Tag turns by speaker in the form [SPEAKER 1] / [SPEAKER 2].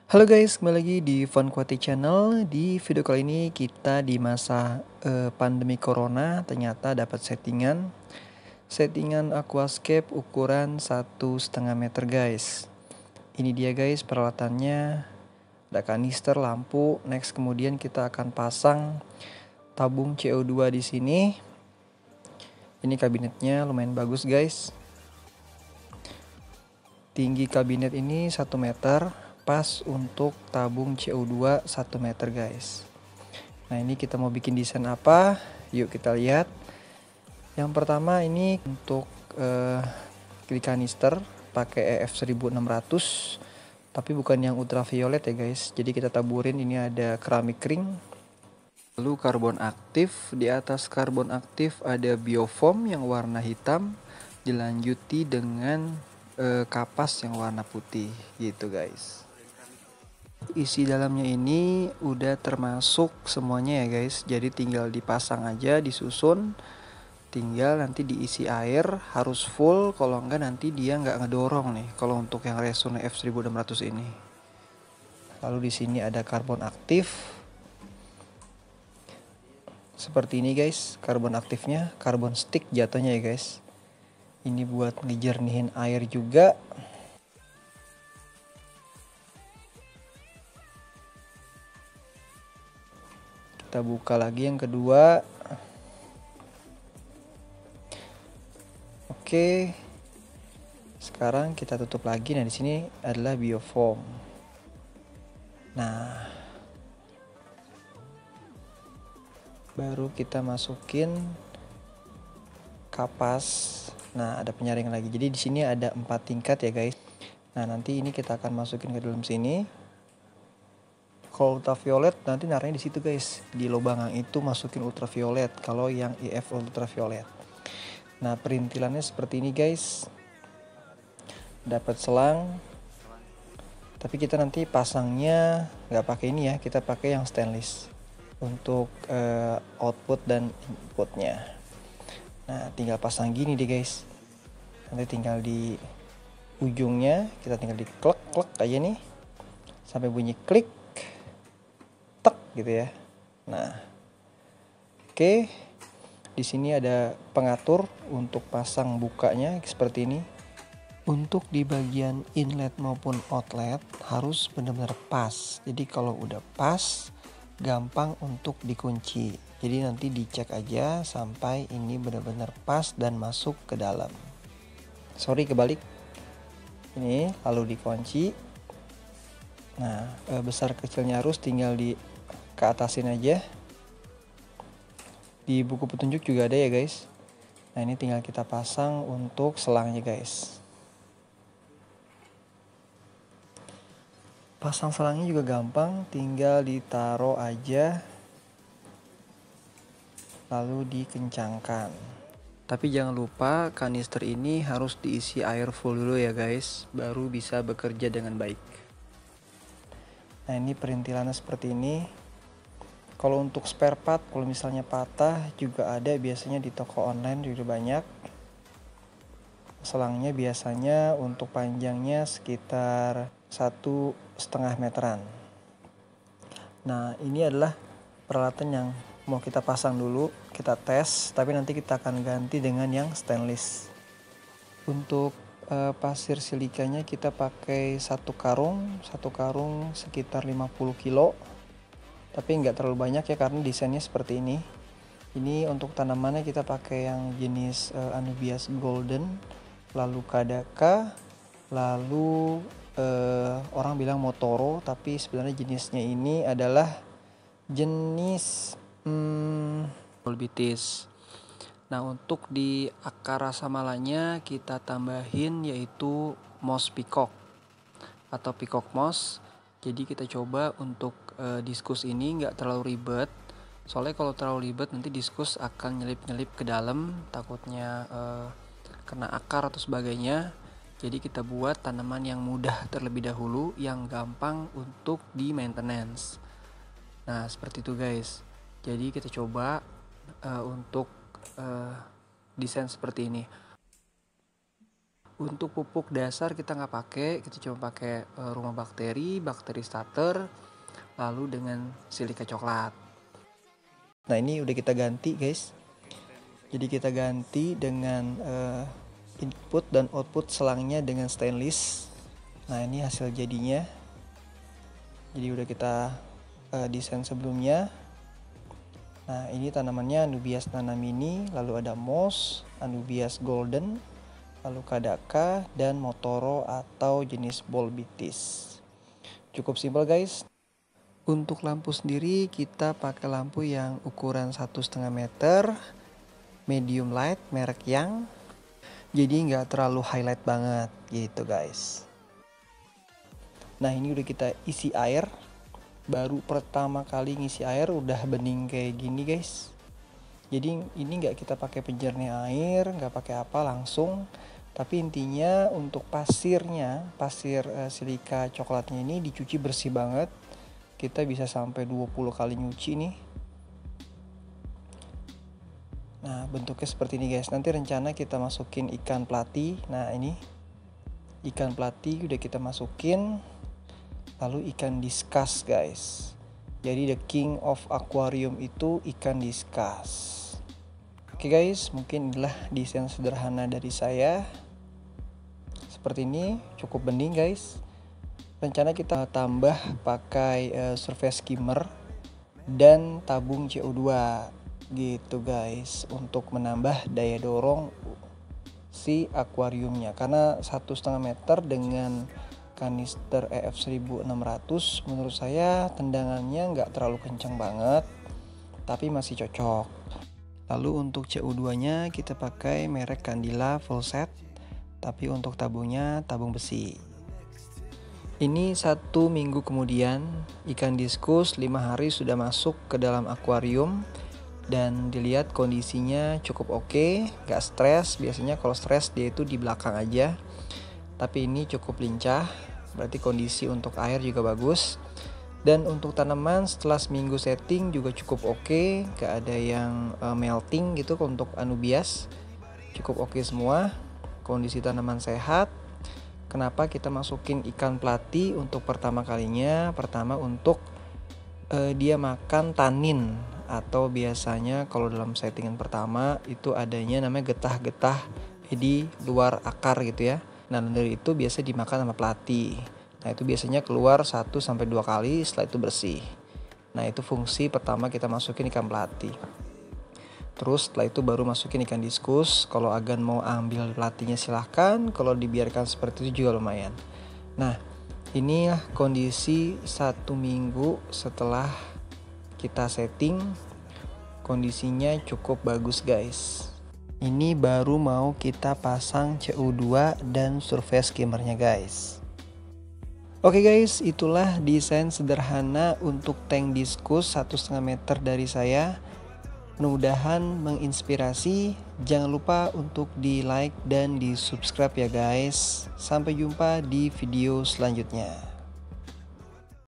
[SPEAKER 1] Halo guys, kembali lagi di Fun Quality Channel. Di video kali ini kita di masa pandemi corona ternyata dapat settingan aquascape ukuran 1,5 meter guys. Ini dia guys peralatannya, ada kanister, lampu. Next kemudian kita akan pasang tabung CO2 di sini. Ini kabinetnya lumayan bagus guys. Tinggi kabinet ini 1 meter, pas untuk tabung CO2 1 meter guys. Nah ini kita mau bikin desain apa, yuk kita lihat. Yang pertama ini untuk di kanister pakai EF 1600, tapi bukan yang ultraviolet ya guys. Jadi kita taburin, ini ada keramik ring, lalu karbon aktif. Di atas karbon aktif ada biofoam yang warna hitam, dilanjuti dengan kapas yang warna putih gitu guys. Isi dalamnya ini udah termasuk semuanya ya guys, jadi tinggal dipasang aja, disusun, tinggal nanti diisi air, harus full, kalau enggak nanti dia nggak ngedorong nih kalau untuk yang Reson F1600 ini. Lalu di sini ada karbon aktif seperti ini guys, karbon aktifnya, karbon stick jatuhnya ya guys. Ini buat ngejernihin air juga. Kita buka lagi yang kedua. Oke. Sekarang kita tutup lagi. Nah, di sini adalah biofoam. Nah, baru kita masukin kapas. Nah, ada penyaring lagi. Jadi di sini ada 4 tingkat ya, guys. Nah, nanti ini kita akan masukin ke dalam sini. Kalau ultraviolet nanti naruhnya di situ guys, di lubang itu masukin ultraviolet. Kalau yang IF ultraviolet. Nah perintilannya seperti ini guys. Dapat selang. Tapi kita nanti pasangnya nggak pakai ini ya, kita pakai yang stainless untuk output dan inputnya. Nah tinggal pasang gini deh guys. Nanti tinggal di ujungnya kita tinggal di klek aja nih sampai bunyi klik. Gitu ya. Nah, oke. Di sini ada pengatur untuk pasang bukanya seperti ini. Untuk di bagian inlet maupun outlet harus benar-benar pas. Jadi kalau udah pas, gampang untuk dikunci. Jadi nanti dicek aja sampai ini benar-benar pas dan masuk ke dalam. Sorry kebalik. Ini lalu dikunci. Nah, besar kecilnya harus tinggal di ke atasin aja. Di buku petunjuk juga ada ya guys. Nah ini tinggal kita pasang untuk selangnya guys. Pasang selangnya juga gampang, tinggal ditaruh aja lalu dikencangkan. Tapi jangan lupa kanister ini harus diisi air full dulu ya guys, baru bisa bekerja dengan baik. Nah ini perintilannya seperti ini. Kalau untuk spare part, kalau misalnya patah juga ada biasanya di toko online juga banyak. Selangnya biasanya untuk panjangnya sekitar 1,5 meteran. Nah ini adalah peralatan yang mau kita pasang dulu, kita tes, tapi nanti kita akan ganti dengan yang stainless. Untuk pasir silikanya kita pakai satu karung sekitar 50 kilo. Tapi nggak terlalu banyak ya karena desainnya seperti ini. Ini untuk tanamannya kita pakai yang jenis Anubias Golden, lalu Kadaka, lalu orang bilang Motoro, tapi sebenarnya jenisnya ini adalah jenis Volbitis. Nah untuk di akar rasa malanya kita tambahin yaitu moss peacock atau peacock moss. Jadi kita coba untuk diskus ini nggak terlalu ribet, soalnya kalau terlalu ribet nanti diskus akan nyelip-nyelip ke dalam, takutnya kena akar atau sebagainya. Jadi kita buat tanaman yang mudah terlebih dahulu, yang gampang untuk di maintenance. Nah seperti itu guys. Jadi kita coba untuk desain seperti ini. Untuk pupuk dasar kita nggak pakai, kita cuma pakai rumah bakteri, bakteri starter, lalu dengan silika coklat. Nah ini udah kita ganti guys. Jadi kita ganti dengan input dan output selangnya dengan stainless. Nah ini hasil jadinya. Jadi udah kita desain sebelumnya. Nah ini tanamannya Anubias nanamini, lalu ada moss, Anubias golden, lalu kadaka, dan motoro atau jenis bolbitis. Cukup simpel guys. Untuk lampu sendiri kita pakai lampu yang ukuran 1,5 meter, medium light, merek Yang. Jadi nggak terlalu highlight banget gitu guys. Nah ini udah kita isi air. Baru pertama kali ngisi air udah bening kayak gini guys. Jadi ini nggak kita pakai penjernih air, nggak pakai apa, langsung. Tapi intinya untuk pasirnya, pasir silika coklatnya ini dicuci bersih banget. Kita bisa sampai 20 kali nyuci nih. Nah bentuknya seperti ini guys. Nanti rencana kita masukin ikan pelati. Nah ini ikan pelati udah kita masukin. Lalu ikan diskus guys. Jadi the king of aquarium itu ikan diskus. Oke guys, mungkin inilah desain sederhana dari saya. Seperti ini, cukup bening guys. Rencana kita tambah pakai surface skimmer dan tabung CO2 gitu guys, untuk menambah daya dorong si akuariumnya. Karena 1,5 meter dengan kanister EF 1600 menurut saya tendangannya nggak terlalu kencang banget, tapi masih cocok. Lalu untuk CO2 nya kita pakai merek Candila full set, tapi untuk tabungnya tabung besi. Ini 1 minggu kemudian ikan diskus 5 hari sudah masuk ke dalam akuarium. Dan dilihat kondisinya cukup oke, nggak stres. Biasanya kalau stres dia itu di belakang aja, tapi ini cukup lincah, berarti kondisi untuk air juga bagus. Dan untuk tanaman setelah seminggu setting juga cukup oke, nggak ada yang melting gitu. Untuk Anubias cukup oke semua, kondisi tanaman sehat. Kenapa kita masukin ikan pelati untuk pertama kalinya? Pertama untuk dia makan tanin, atau biasanya kalau dalam settingan pertama itu adanya namanya getah-getah di luar akar gitu ya. Nah dari itu biasa dimakan sama pelati. Nah itu biasanya keluar 1-2 kali, setelah itu bersih. Nah itu fungsi pertama kita masukin ikan pelati. Terus setelah itu baru masukin ikan diskus. Kalau agan mau ambil pelatinya silahkan, kalau dibiarkan seperti itu juga lumayan. Nah inilah kondisi 1 minggu setelah kita setting. Kondisinya cukup bagus guys. Ini baru mau kita pasang CO2 dan surface skimmernya guys. Oke guys, itulah desain sederhana untuk tank diskus 1,5 meter dari saya. Mudah-mudahan menginspirasi. Jangan lupa untuk di like dan di subscribe ya guys. Sampai jumpa di video selanjutnya.